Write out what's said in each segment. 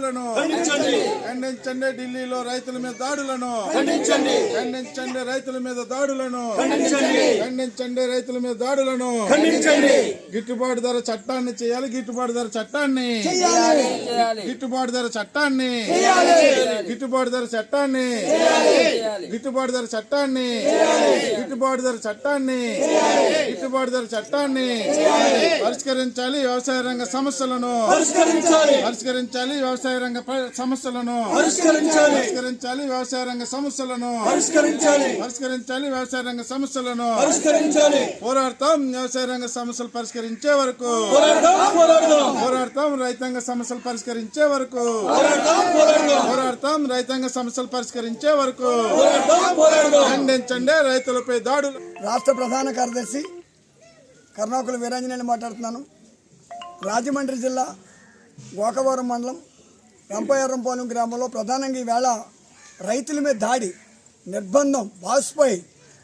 దాడులను ఖండించండి. ఢిల్లీలో రైతుల మీద దాడులను ఖండించండి. రైతుల మీద దాడులను ఖండించండి. రైతుల మీద దాడులను గిట్టుబాటు ధర చట్టాన్ని చేయాలి. గిట్టుబాటు ధర చట్టాన్ని గిట్టుబాటు ధర చట్టాన్ని గిట్టుబాటు ధర చట్టాన్ని గిట్టుబాటు ధర చట్టాన్ని గిట్టుబాటు ధర చట్టాన్ని గిట్టుబాటు ధర చట్టాన్ని పరిష్కరించాలి. వ్యవసాయ రంగ సమస్యలను పరిష్కరించాలి. వ్యవసాయ రంగ సమస్యలను పరిష్కరించాలి. వ్యవసాయ రంగ సమస్యలను పరిష్కరించాలి. వ్యవసాయ రంగ సమస్యలను పోరాడతాం. వ్యవసాయ రంగ సమస్యలు పరిష్కరించే వరకు పోరాడతాం. రైతాంగ సమస్యలు పరిష్కరించే వరకు పోరాడతాం. రైతాంగ సమస్యలు పరిష్కరించే వరకు ఖండించండి రైతులపై దాడులు. రాష్ట్ర ప్రధాన కార్యదర్శి కర్ణాకుల వీరాంజనేయులు మాట్లాడుతున్నాను. రాజమండ్రి జిల్లా గోకవరం మండలం రంపయారంపాలెం గ్రామంలో ప్రధానంగా ఈవేళ రైతుల మీద దాడి, నిర్బంధం, బాస్పై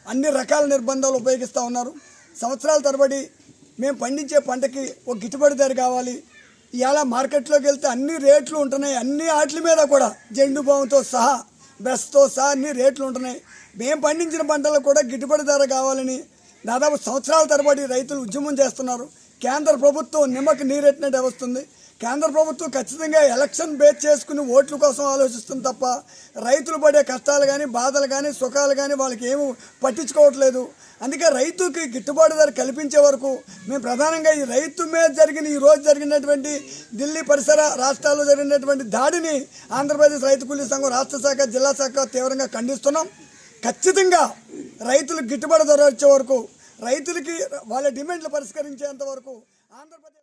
అన్ని రకాల నిర్బంధాలు ఉపయోగిస్తూ ఉన్నారు. సంవత్సరాల తరబడి మేము పండించే పంటకి ఒక గిట్టుబాటు ధర కావాలి. ఇవాళ మార్కెట్లోకి వెళ్తే అన్ని రేట్లు ఉంటున్నాయి. అన్ని వాటి మీద కూడా జెండు బాంతో సహా బెస్ట్తో సహా అన్ని రేట్లు ఉంటున్నాయి. మేము పండించిన పంటలకు కూడా గిట్టుబాటు ధర కావాలని దాదాపు సంవత్సరాల తరబడి రైతులు ఉద్యమం చేస్తున్నారు. కేంద్ర ప్రభుత్వం నిమ్మకి నీరెట్టినట్టు వస్తుంది. కేంద్ర ప్రభుత్వం ఖచ్చితంగా ఎలక్షన్ బేస్ చేసుకుని ఓట్ల కోసం ఆలోచిస్తుంది తప్ప రైతులు పడే కష్టాలు కానీ, బాధలు కానీ, సుఖాలు కానీ వాళ్ళకి ఏమీ పట్టించుకోవట్లేదు. అందుకే రైతుకి గిట్టుబాటు ధర కల్పించే వరకు మేము ప్రధానంగా ఈ రైతు మీద ఈరోజు జరిగినటువంటి ఢిల్లీ పరిసర రాష్ట్రాల్లో జరిగినటువంటి దాడిని ఆంధ్రప్రదేశ్ రైతు కూలీ సంఘం రాష్ట్ర శాఖ, జిల్లా శాఖ తీవ్రంగా ఖండిస్తున్నాం. ఖచ్చితంగా రైతులకు గిట్టుబాటు ధర వచ్చే వరకు, రైతులకి వాళ్ళ డిమాండ్లు పరిష్కరించేంత వరకు ఆంధ్రప్రదేశ్